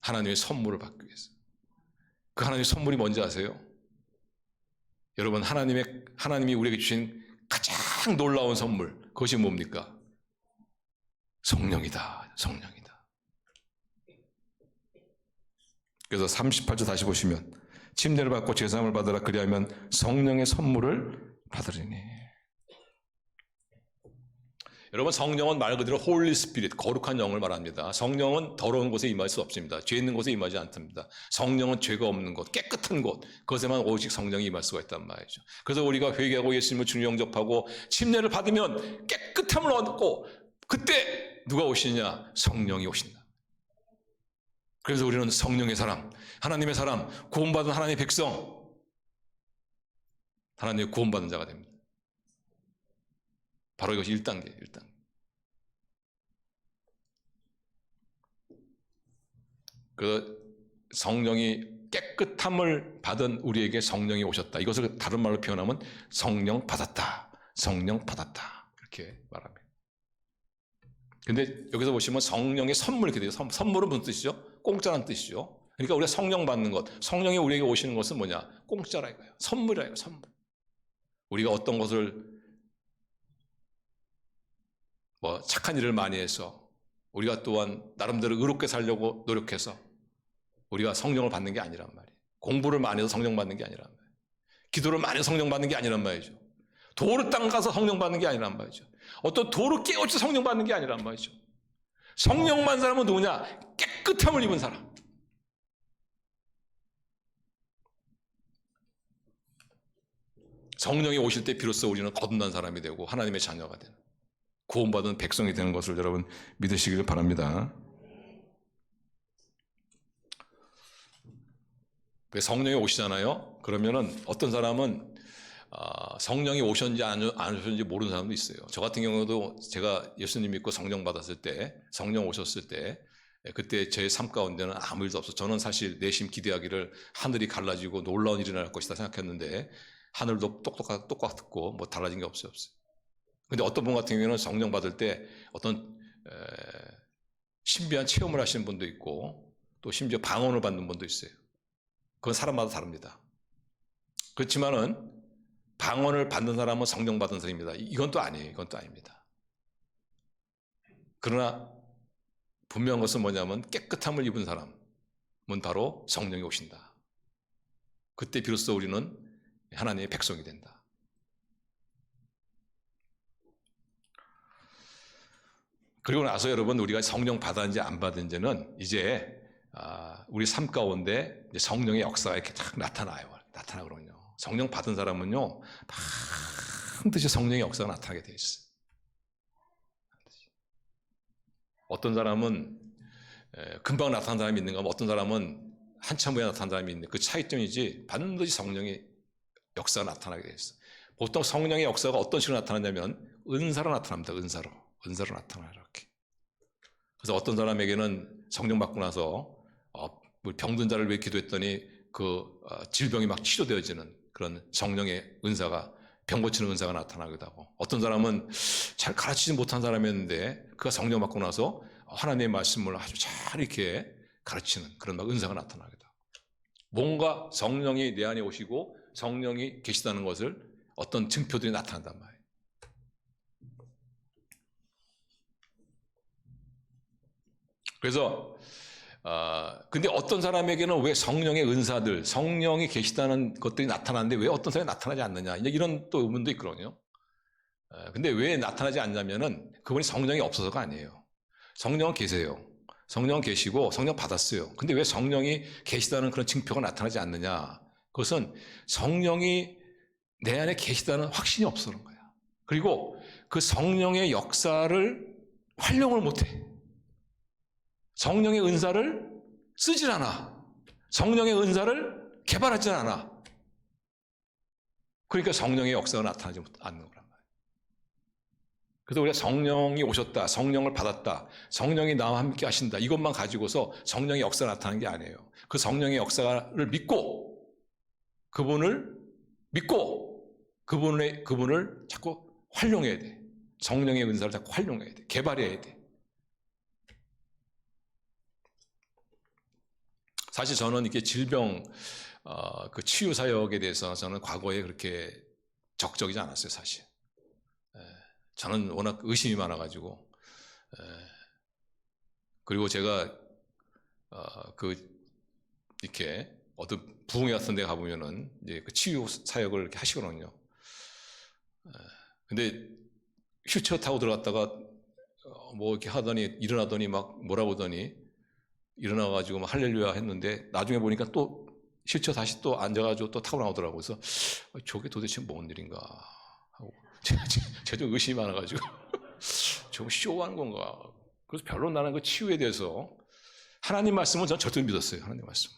하나님의 선물을 받기 위해서. 그 하나님의 선물이 뭔지 아세요? 여러분, 하나님이 우리에게 주신 가장 놀라운 선물, 그것이 뭡니까? 성령이다. 성령이다. 그래서 38절 다시 보시면 침례를 받고 제사함을 받으라 그리하면 성령의 선물을 받으리니. 여러분, 성령은 말 그대로 홀리 스피릿, 거룩한 영을 말합니다. 성령은 더러운 곳에 임할 수 없습니다. 죄 있는 곳에 임하지 않습니다. 성령은 죄가 없는 곳, 깨끗한 곳, 그것에만 오직 성령이 임할 수가 있단 말이죠. 그래서 우리가 회개하고 예수님을 주님 영접하고 침례를 받으면 깨끗함을 얻고 그때 누가 오시느냐? 성령이 오신다. 그래서 우리는 성령의 사람, 하나님의 사람, 구원받은 하나님의 백성, 하나님의 구원받은 자가 됩니다. 바로 이것이 1단계. 그 성령이 깨끗함을 받은 우리에게 성령이 오셨다. 이것을 다른 말로 표현하면 성령 받았다. 성령 받았다. 이렇게 말합니다. 근데 여기서 보시면 성령의 선물 이렇게 돼요. 선물은 무슨 뜻이죠? 공짜라는 뜻이죠. 그러니까 우리가 성령 받는 것, 성령이 우리에게 오시는 것은 뭐냐? 공짜라 이거예요. 선물이라 이거예요. 선물. 우리가 어떤 것을 착한 일을 많이 해서 우리가 또한 나름대로 의롭게 살려고 노력해서 우리가 성령을 받는 게 아니란 말이에요. 공부를 많이 해서 성령 받는 게 아니란 말이에요. 기도를 많이 해서 성령 받는 게 아니란 말이죠. 도르 땅 가서 성령 받는 게 아니란 말이죠. 어떤 도르 깨우쳐 성령 받는 게 아니란 말이죠. 성령 받는 사람은 누구냐? 깨끗함을 입은 사람. 성령이 오실 때 비로소 우리는 거듭난 사람이 되고 하나님의 자녀가 되는, 구원받은 백성이 되는 것을 여러분 믿으시길 바랍니다. 성령이 오시잖아요. 그러면은 어떤 사람은 성령이 오셨는지 안 오셨는지 모르는 사람도 있어요. 저 같은 경우도 제가 예수님 믿고 성령 받았을 때, 성령 오셨을 때, 그때 제 삶 가운데는 아무 일도 없어. 저는 사실 내심 기대하기를 하늘이 갈라지고 놀라운 일이 날 것이다 생각했는데 하늘도 똑같고 뭐 달라진 게 없어요. 근데 어떤 분 같은 경우에는 성령 받을 때 어떤 신비한 체험을 하시는 분도 있고 또 심지어 방언을 받는 분도 있어요. 그건 사람마다 다릅니다. 그렇지만은 방언을 받는 사람은 성령 받은 사람입니다. 이건 또 아니에요. 이건 또 아닙니다. 그러나 분명한 것은 뭐냐면 깨끗함을 입은 사람은 바로 성령이 오신다. 그때 비로소 우리는 하나님의 백성이 된다. 그리고 나서 여러분, 우리가 성령 받았는지 안 받은지는 이제 우리 삶 가운데 성령의 역사가 이렇게 딱 나타나거든요. 성령 받은 사람은요, 반드시 성령의 역사가 나타나게 돼 있어요. 어떤 사람은 금방 나타난 사람이 있는가 하면 어떤 사람은 한참 후에 나타난 사람이 있는데 그 차이점이지 반드시 성령의 역사가 나타나게 돼 있어요. 보통 성령의 역사가 어떤 식으로 나타나냐면 은사로 나타납니다. 은사로 나타나요. 이렇게. 그래서 어떤 사람에게는 성령 받고 나서 병든 자를 위해 기도했더니 그 질병이 막 치료되어지는 그런 성령의 은사가, 병 고치는 은사가 나타나기도 하고, 어떤 사람은 잘 가르치지 못한 사람이었는데 그가 성령 받고 나서 하나님의 말씀을 아주 잘 이렇게 가르치는 그런 막 은사가 나타나기도 하고, 뭔가 성령이 내 안에 오시고 성령이 계시다는 것을 어떤 증표들이 나타난단 말이에요. 그래서 근데 어떤 사람에게는 왜 성령의 은사들, 성령이 계시다는 것들이 나타나는데 왜 어떤 사람이 나타나지 않느냐, 이런 또 의문도 있거든요. 근데 왜 나타나지 않냐면은 그분이 성령이 없어서가 아니에요. 성령은 계세요. 성령은 계시고 성령 받았어요. 근데 왜 성령이 계시다는 그런 증표가 나타나지 않느냐? 그것은 성령이 내 안에 계시다는 확신이 없어 그런 거야. 그리고 그 성령의 역사를 활용을 못해. 성령의 은사를 쓰질 않아. 성령의 은사를 개발하지 않아. 그러니까 성령의 역사가 나타나지 않는 거란 말이에요. 그래서 우리가 성령이 오셨다, 성령을 받았다, 성령이 나와 함께 하신다, 이것만 가지고서 성령의 역사가 나타나는 게 아니에요. 그 성령의 역사를 믿고, 그분을 자꾸 활용해야 돼. 성령의 은사를 자꾸 활용해야 돼. 개발해야 돼. 사실 저는 이렇게 질병, 그 치유 사역에 대해서 저는 과거에 그렇게 적극적이지 않았어요, 사실. 저는 워낙 의심이 많아가지고, 그리고 제가 이렇게 어떤 부흥회 같은 데 가보면은 이제 그 치유 사역을 이렇게 하시거든요. 근데 휠체어 타고 들어갔다가 뭐 이렇게 하더니 일어나더니 막 몰아보더니 일어나가지고 막 할렐루야 했는데 나중에 보니까 또 휠체어 다시 또 앉아가지고 또 타고 나오더라고요. 그래서 저게 도대체 뭔 일인가 하고 제가 좀 의심이 많아가지고 저거 쇼하는 건가. 그래서 별로 나는 그 치유에 대해서 하나님 말씀은 전 절대 믿었어요. 하나님 말씀.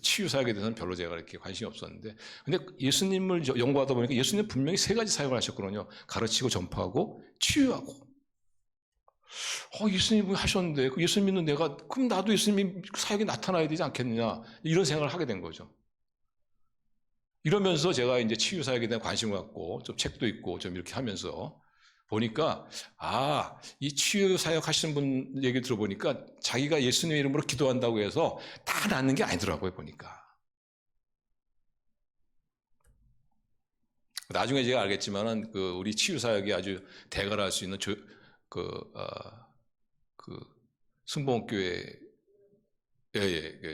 치유 사역에 대해서는 별로 제가 이렇게 관심이 없었는데, 근데 예수님을 연구하다 보니까 예수님 분명히 세 가지 사역을 하셨거든요. 가르치고 전파하고 치유하고. 예수님이 하셨는데 그 예수님 믿는 내가 그럼 나도 예수님이 사역에 나타나야 되지 않겠느냐, 이런 생각을 하게 된 거죠. 이러면서 제가 이제 치유 사역에 대한 관심을 갖고 좀 책도 읽고 좀 이렇게 하면서 보니까 이 치유 사역 하시는 분 얘기 들어보니까 자기가 예수님의 이름으로 기도한다고 해서 다 낫는 게 아니더라고요, 보니까. 나중에 제가 알겠지만은 우리 치유 사역이 아주 대가를 할 수 있는 승봉교회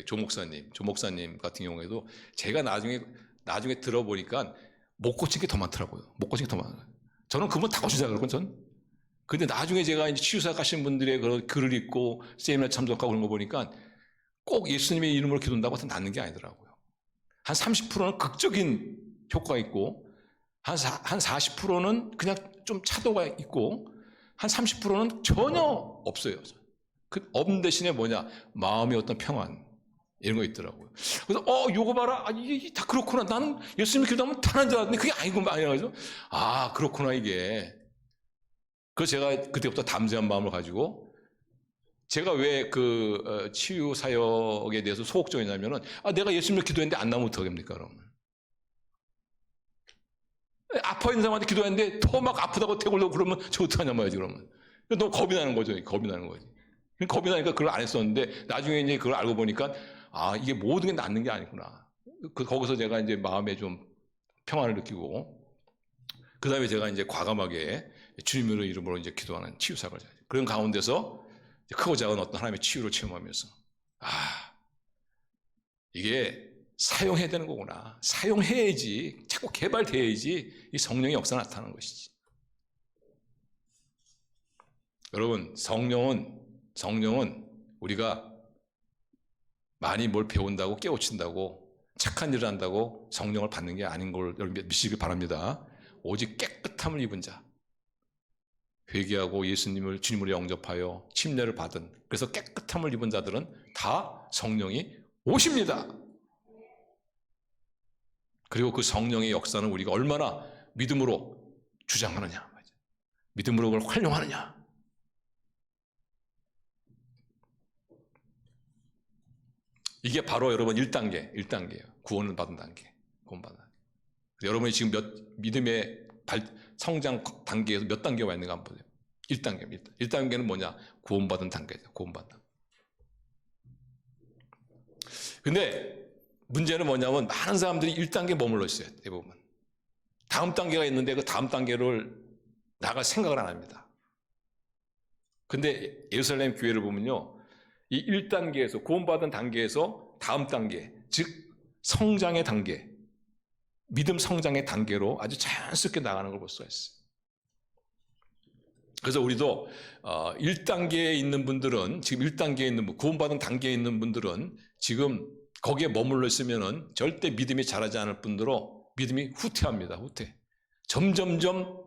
조 목사님 같은 경우에도 제가 나중에 들어보니까 못 고친 게 더 많더라고요. 못 고친 게 더 많아요. 저는 그분 다 고치자 그러고 근데 나중에 제가 이제 치유사역 하시는 분들의 그런 글을 읽고 세미나 참석하고 그런 거 보니까 꼭 예수님의 이름으로 기도한다고 해서 낫는 게 아니더라고요. 한 30%는 극적인 효과가 있고 한 40%는 그냥 좀 차도가 있고 한 30%는 전혀 없어요. 그 없는 대신에 뭐냐, 마음의 어떤 평안 이런 거 있더라고요. 그래서 요거 봐라, 이게 다 그렇구나. 나는 예수님 기도하면 타는 줄 알았는데 그게 아니라서 그렇구나 이게. 그래서 제가 그때부터 담대한 마음을 가지고, 제가 왜 치유 사역에 대해서 소극적이냐면은 내가 예수님을 기도했는데 안 나오면 어떡합니까 그러면. 아파 있는 사람한테 기도했는데 더 막 아프다고 태굴려고 그러면 저 어떡하냐 말이지 그러면. 너무 겁이 나는 거죠. 겁이 나는 거지. 겁이 나니까 그걸 안 했었는데 나중에 이제 그걸 알고 보니까 이게 모든 게 낫는 게 아니구나. 거기서 제가 이제 마음에 좀 평안을 느끼고, 그 다음에 제가 이제 과감하게 주님의 이름으로 이제 기도하는 치유사역을 해야죠. 그런 가운데서 크고 작은 어떤 하나님의 치유를 체험하면서 이게 사용해야 되는 거구나. 사용해야지, 자꾸 개발돼야지 이 성령의 역사가 나타나는 것이지. 여러분, 성령은 우리가 많이 뭘 배운다고 깨우친다고 착한 일을 한다고 성령을 받는 게 아닌 걸 여러분 믿으시기 바랍니다. 오직 깨끗함을 입은 자, 회개하고 예수님을 주님으로 영접하여 침례를 받은, 그래서 깨끗함을 입은 자들은 다 성령이 오십니다. 그리고 그 성령의 역사는 우리가 얼마나 믿음으로 주장하느냐, 믿음으로 그걸 활용하느냐. 이게 바로 여러분 1단계예요. 구원을 받은 단계. 구원받은 단계. 여러분이 지금 믿음의 성장 단계에서 몇 단계가 와 있는가 한번 보세요. 1단계입니다. 1단계는 뭐냐? 구원받은 단계죠. 구원받은. 근데 문제는 뭐냐면 많은 사람들이 1단계에 머물러 있어요. 대부분. 다음 단계가 있는데 그 다음 단계를 나갈 생각을 안 합니다. 근데 예루살렘 교회를 보면요, 이 1단계에서 구원받은 단계에서 다음 단계, 즉 성장의 단계, 믿음 성장의 단계로 아주 자연스럽게 나가는 걸 볼 수가 있어요. 그래서 우리도 1단계에 있는 분들은, 지금 1단계에 있는, 구원받은 단계에 있는 분들은 지금 거기에 머물러 있으면은 절대 믿음이 자라지 않을 뿐더러 믿음이 후퇴합니다. 후퇴. 점점점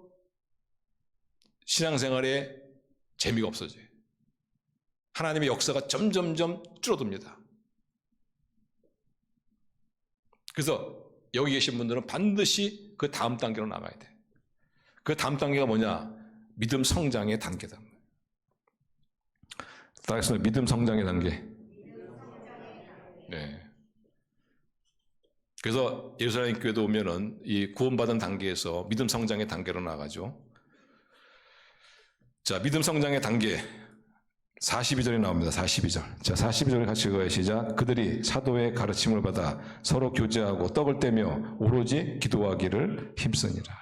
신앙생활에 재미가 없어져요. 하나님의 역사가 점점점 줄어듭니다. 그래서 여기 계신 분들은 반드시 그 다음 단계로 나가야 돼. 그 다음 단계가 뭐냐? 믿음 성장의 단계다. 따라서 믿음 성장의 단계. 네. 그래서 예루살렘 교회도 오면은 이 구원받은 단계에서 믿음 성장의 단계로 나가죠. 자, 믿음 성장의 단계 42절이 나옵니다. 42절. 자, 42절을 같이 읽어요. 시작. 그들이 사도의 가르침을 받아 서로 교제하고 떡을 떼며 오로지 기도하기를 힘쓰니라.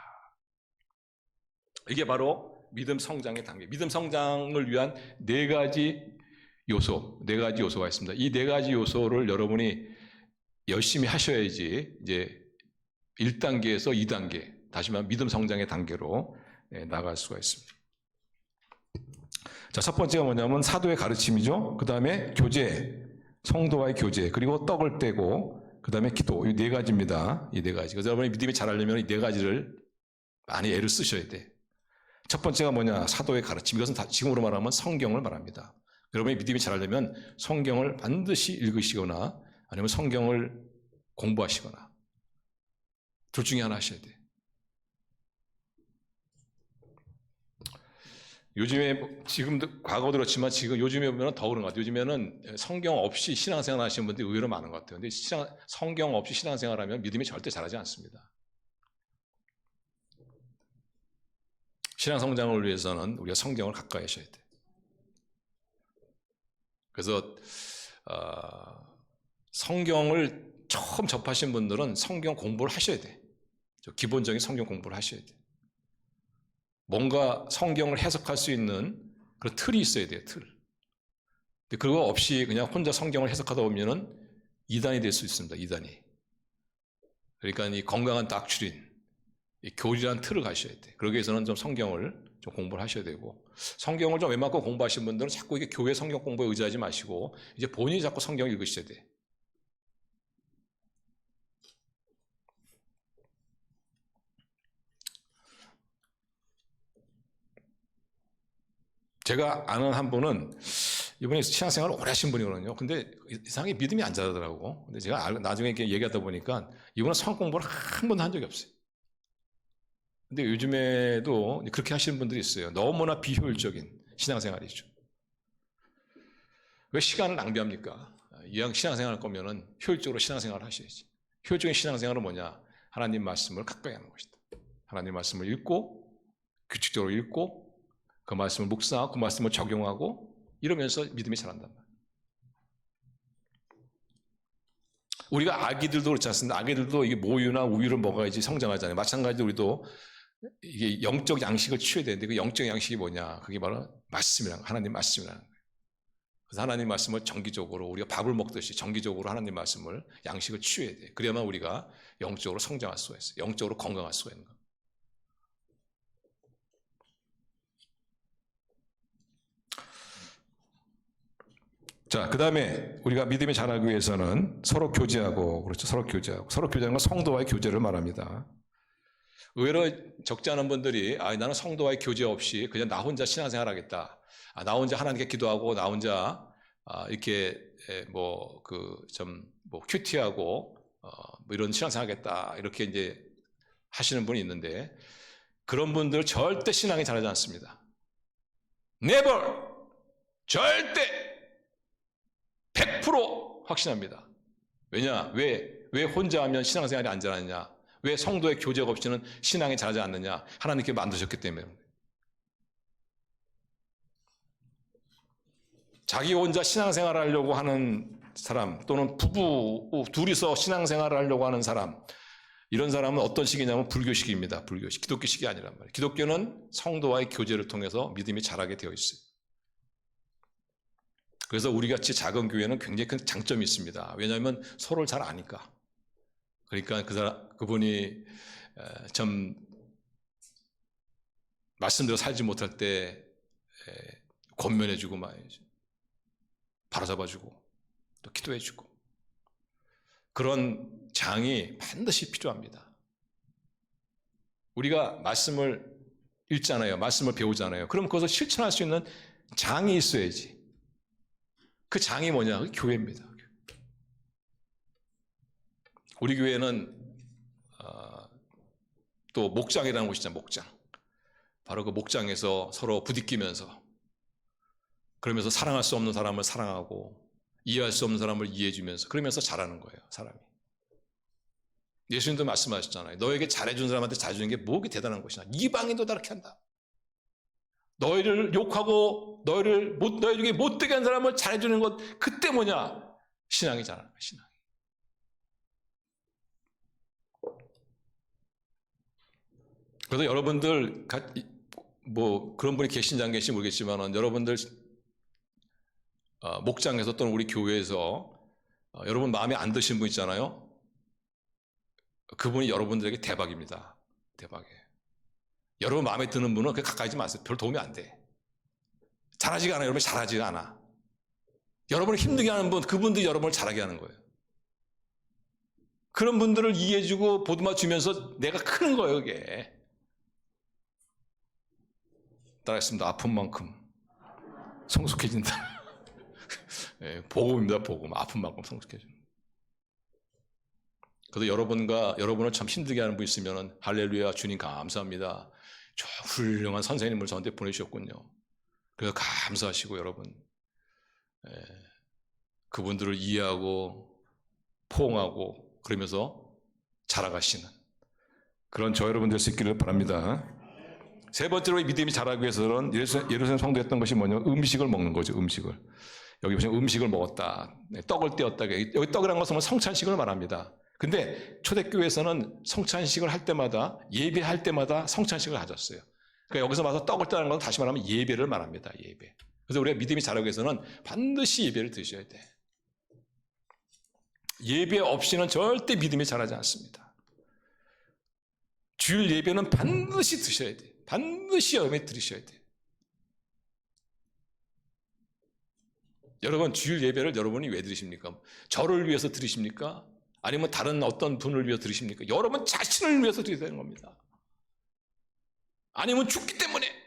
이게 바로 믿음 성장의 단계. 믿음 성장을 위한 네 가지 요소가 있습니다. 이 네 가지 요소를 여러분이 열심히 하셔야지 이제 1단계에서 2단계, 다시 말하면 믿음 성장의 단계로 나갈 수가 있습니다. 자, 첫 번째가 뭐냐면 사도의 가르침이죠. 그 다음에 교제, 성도와의 교제, 그리고 떡을 떼고, 그 다음에 기도. 이 네 가지입니다. 이 네 가지. 그래서 여러분이 믿음이 자라려면 이 네 가지를 많이 애를 쓰셔야 돼. 첫 번째가 뭐냐? 사도의 가르침. 이것은 지금으로 말하면 성경을 말합니다. 여러분이 믿음이 자라려면 성경을 반드시 읽으시거나 아니면 성경을 공부하시거나 둘 중에 하나 하셔야 돼. 요즘에 지금도 과거도 그렇지만 지금 요즘에 보면 더 그런 것 같아요. 요즘에는 성경 없이 신앙생활 하시는 분들이 의외로 많은 것 같아요. 근데 성경 없이 신앙생활하면 믿음이 절대 자라지 않습니다. 신앙 성장을 위해서는 우리가 성경을 가까이 하셔야 돼. 그래서 성경을 처음 접하신 분들은 성경 공부를 하셔야 돼. 기본적인 성경 공부를 하셔야 돼. 뭔가 성경을 해석할 수 있는 그런 틀이 있어야 돼요, 틀. 근데 그거 없이 그냥 혼자 성경을 해석하다 보면은 이단이 될 수 있습니다, 이단이. 그러니까 이 건강한 닥트린, 이 교리란 틀을 가셔야 돼. 그러기 위해서는 좀 성경을 좀 공부를 하셔야 되고, 성경을 좀 웬만큼 공부하신 분들은 자꾸 이게 교회 성경 공부에 의지하지 마시고, 이제 본인이 자꾸 성경을 읽으셔야 돼. 제가 아는 한 분은 이분이 신앙생활을 오래 하신 분이거든요. 근데 이상하게 믿음이 안 자라더라고. 근데 제가 나중에 이렇게 얘기하다 보니까 이분은 성경 공부를 한 번도 한 적이 없어요. 근데 요즘에도 그렇게 하시는 분들이 있어요. 너무나 비효율적인 신앙생활이죠. 왜 시간을 낭비합니까? 이왕 신앙생활 할 거면은 효율적으로 신앙생활을 하셔야지. 효율적인 신앙생활은 뭐냐? 하나님 말씀을 가까이 하는 것이다. 하나님 말씀을 읽고 규칙적으로 읽고 그 말씀을 묵상하고 그 말씀을 적용하고 이러면서 믿음이 자란단 말이에요. 우리가 아기들도 그렇지 않습니까? 아기들도 이게 모유나 우유를 먹어야지 성장하잖아요. 마찬가지로 우리도 이게 영적 양식을 취해야 되는데 그 영적 양식이 뭐냐? 그게 바로 말씀이라는 거예요. 하나님 말씀이라는 거예요. 그래서 하나님 말씀을 정기적으로 우리가 밥을 먹듯이 정기적으로 하나님 말씀을 양식을 취해야 돼. 그래야만 우리가 영적으로 성장할 수가 있어요. 영적으로 건강할 수가 있는 거예요. 자, 그 다음에 우리가 믿음이 자라기 위해서는 서로 교제하고, 그렇죠. 서로 교제하고. 서로 교제하는 건 성도와의 교제를 말합니다. 의외로 적지 않은 분들이, 나는 성도와의 교제 없이 그냥 나 혼자 신앙생활 하겠다. 나 혼자 하나님께 기도하고, 나 혼자, 이렇게, 큐티하고, 이런 신앙생활 하겠다. 이렇게 이제 하시는 분이 있는데, 그런 분들 절대 신앙이 자라지 않습니다. Never! 절대! 100% 확신합니다. 왜냐? 왜 혼자 하면 신앙생활이 안 자라느냐? 왜 성도의 교제가 없이는 신앙이 자라지 않느냐? 하나님께 만드셨기 때문에. 자기 혼자 신앙생활을 하려고 하는 사람 또는 부부 둘이서 신앙생활을 하려고 하는 사람, 이런 사람은 어떤 식이냐면 불교식입니다. 불교식. 기독교식이 아니란 말이에요. 기독교는 성도와의 교제를 통해서 믿음이 자라게 되어 있어요. 그래서 우리같이 작은 교회는 굉장히 큰 장점이 있습니다. 왜냐하면 서로를 잘 아니까. 그러니까 그분이 좀 말씀대로 살지 못할 때 권면해주고 바로잡아주고 또 기도해주고 그런 장이 반드시 필요합니다. 우리가 말씀을 읽잖아요. 말씀을 배우잖아요. 그럼 그것을 실천할 수 있는 장이 있어야지. 그 장이 뭐냐? 그게 교회입니다. 우리 교회는 또 목장이라는 곳이잖아요. 목장. 바로 그 목장에서 서로 부딪히면서, 그러면서 사랑할 수 없는 사람을 사랑하고 이해할 수 없는 사람을 이해해주면서, 그러면서 자라는 거예요, 사람이. 예수님도 말씀하셨잖아요. 너에게 잘해준 사람한테 잘해주는 게 뭐게 대단한 것이냐. 이방인도 다 그렇게 한다. 너희를 욕하고 너희에게 못되게 한 사람을 잘해주는 것, 그때 뭐냐? 신앙이 자라는 거야, 신앙이. 그래서 여러분들 뭐 그런 분이 계신지 안 계신지 모르겠지만, 여러분들 목장에서 또는 우리 교회에서 여러분 마음에 안 드신 분 있잖아요. 그분이 여러분들에게 대박입니다. 대박이에요. 여러분 마음에 드는 분은 그냥 가까이 하지 마세요. 별 도움이 안 돼. 잘하지가 않아요. 여러분이 잘하지가 않아. 여러분을 힘들게 하는 분, 그분들이 여러분을 잘하게 하는 거예요. 그런 분들을 이해해주고 보듬어 주면서 내가 크는 거예요, 그게. 따라했습니다. 아픈 만큼 성숙해진다. 네, 복음입니다, 복음. 아픈 만큼 성숙해진다. 그래서 여러분을 참 힘들게 하는 분 있으면 할렐루야, 주님 감사합니다. 저 훌륭한 선생님을 저한테 보내주셨군요. 그래서 감사하시고 여러분, 그분들을 이해하고 포옹하고 그러면서 자라가시는 그런 저 여러분 될 수 있기를 바랍니다. 세 번째로 믿음이 자라기 위해서는 예루살렘 성도였던 것이 뭐냐면 음식을 먹는 거죠. 음식을. 여기 보시면 음식을 먹었다. 떡을 떼었다. 여기 떡이라는 것은 성찬식을 말합니다. 근데 초대교회에서는 성찬식을 할 때마다, 예배할 때마다 성찬식을 가졌어요. 그러니까 여기서 와서 떡을 떼는 건 다시 말하면 예배를 말합니다. 예배. 그래서 우리가 믿음이 자라기 위해서는 반드시 예배를 드셔야 돼. 예배 없이는 절대 믿음이 자라지 않습니다. 주일 예배는 반드시 드셔야 돼. 반드시 여러분이 들으셔야 돼. 여러분, 주일 예배를 여러분이 왜 들으십니까? 저를 위해서 들으십니까? 아니면 다른 어떤 분을 위해서 들으십니까? 여러분 자신을 위해서 드려야 되는 겁니다. 아니면 죽기 때문에.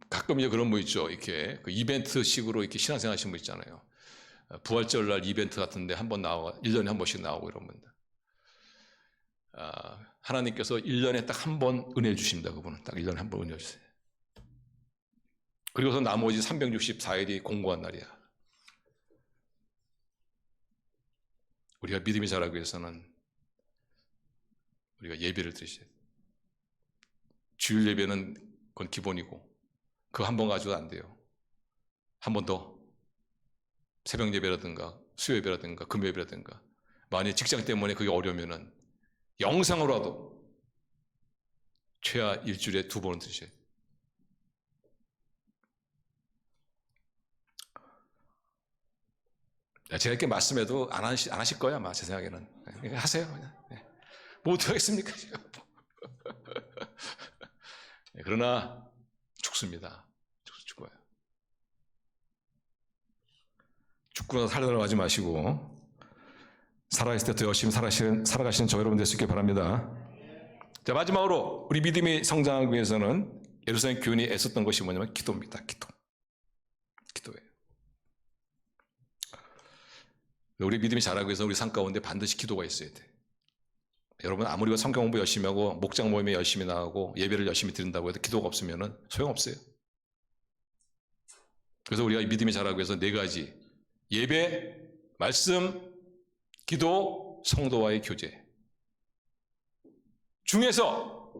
가끔 이제 그런 분 있죠. 이렇게 그 이벤트식으로 이렇게 신앙생활 하시는 분 있잖아요. 부활절날 이벤트 같은데 한번 1년에 한 번씩 나오고 이런 분들. 하나님께서 1년에 딱 한 번 은혜를 주십니다. 그분은 딱 1년에 한 번 은혜를 주세요. 그리고서 나머지 364일이 공고한 날이야. 우리가 믿음이 자라기 위해서는 우리가 예배를 드리셔야 돼요. 주일 예배는 그건 기본이고 그거 한 번 가지고도 안 돼요. 한 번 더 새벽 예배라든가 수요 예배라든가 금요 예배라든가, 만약 직장 때문에 그게 어려우면은 영상으로라도 최하 일주일에 2번은 드셔야 돼요. 제가 이렇게 말씀해도 안 하실 거예요, 아마 제 생각에는. 하세요, 그냥. 뭐 어떡하겠습니까, 지금. 그러나 죽습니다. 죽어요. 죽고 나서 살려고 하지 마시고 살아있을 때 더 열심히 살아가시는 저 여러분 될 수 있길 바랍니다. 자, 마지막으로 우리 믿음이 성장하기 위해서는 예루살렘 교인이 애썼던 것이 뭐냐면 기도입니다. 기도예요. 우리 믿음이 자라기 위해서 우리 삶 가운데 반드시 기도가 있어야 돼. 여러분 아무리 성경 공부 열심히 하고 목장 모임에 열심히 나가고 예배를 열심히 드린다고 해도 기도가 없으면 소용없어요. 그래서 우리가 믿음이 자라기 위해서 4가지: 예배, 말씀, 기도, 성도와의 교제 중에서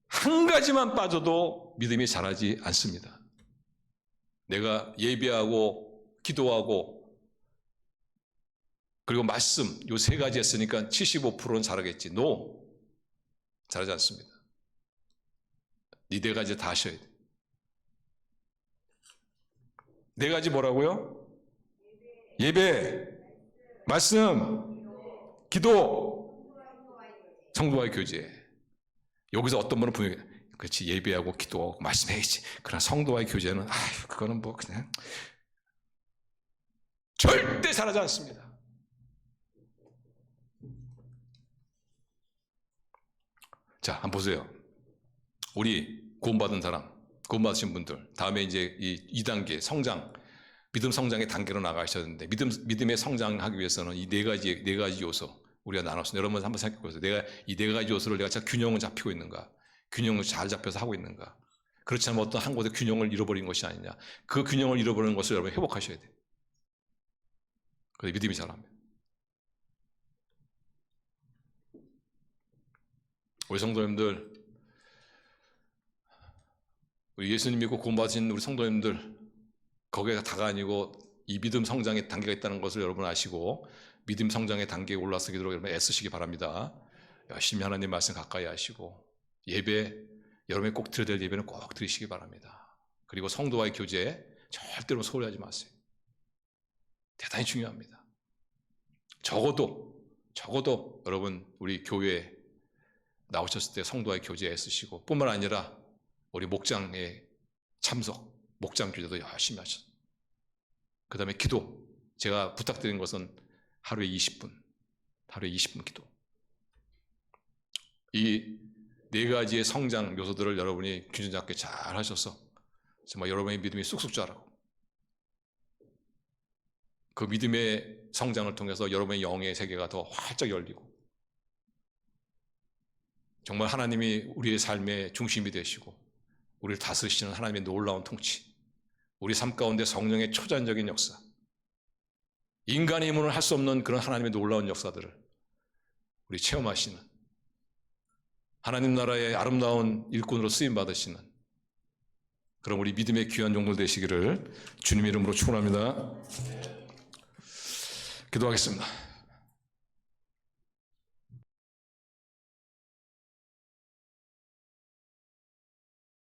한 가지만 빠져도 믿음이 자라지 않습니다. 내가 예배하고 기도하고 그리고 말씀, 요 3가지 했으니까 75%는 자라겠지. No, 자라지 않습니다. 이 4가지 다 하셔야 돼. 4가지 뭐라고요? 예배, 말씀, 기도, 성도와의 교제. 여기서 어떤 분은 분명히 그렇지, 예배하고 기도하고 말씀해야지. 그러나 성도와의 교제는 그거는 뭐 그냥 절대 잘하지 않습니다. 자, 한번 보세요. 우리 구원받은 사람, 구원받으신 분들, 다음에 이제 이 2단계 성장, 믿음 성장의 단계로 나가셔야 되는데, 믿음의 성장하기 위해서는 이 네 가지 요소 우리가 나눴습니다. 여러분 한번 생각해 보세요. 내가 이 네 가지 요소를 내가 잘 균형을 잡히고 있는가, 균형을 잘 잡혀서 하고 있는가. 그렇지 않으면 어떤 한 곳에 균형을 잃어버린 것이 아니냐. 그 균형을 잃어버리는 것을 여러분 회복하셔야 돼요. 그래서 믿음이 자랍니다. 우리 성도님들, 우리 예수님 믿고 구원받으신 우리 성도님들, 거기에 다가 아니고 이 믿음 성장의 단계가 있다는 것을 여러분 아시고 믿음 성장의 단계에 올라서도록 여러분 애쓰시기 바랍니다. 열심히 하나님 말씀 가까이 하시고 예배, 여러분이 꼭 드려야 될 예배는 꼭 드리시기 바랍니다. 그리고 성도와의 교제 절대로 소홀히 하지 마세요. 대단히 중요합니다. 적어도 여러분 우리 교회에 나오셨을 때 성도와의 교제에 애쓰시고 뿐만 아니라 우리 목장에 참석, 목장 교제도 열심히 하셨어요. 그 다음에 기도, 제가 부탁드린 것은 하루에 20분 기도. 이 네 가지의 성장 요소들을 여러분이 균형 잡게 잘 하셔서 정말 여러분의 믿음이 쑥쑥 자라고 그 믿음의 성장을 통해서 여러분의 영의 세계가 더 활짝 열리고 정말 하나님이 우리의 삶의 중심이 되시고 우리를 다스리시는 하나님의 놀라운 통치, 우리 삶 가운데 성령의 초자연적인 역사, 인간의 힘으로는 할 수 없는 그런 하나님의 놀라운 역사들을 우리 체험하시는 하나님 나라의 아름다운 일꾼으로 쓰임받으시는 그럼 우리 믿음의 귀한 종들 되시기를 주님의 이름으로 축원합니다. 기도하겠습니다.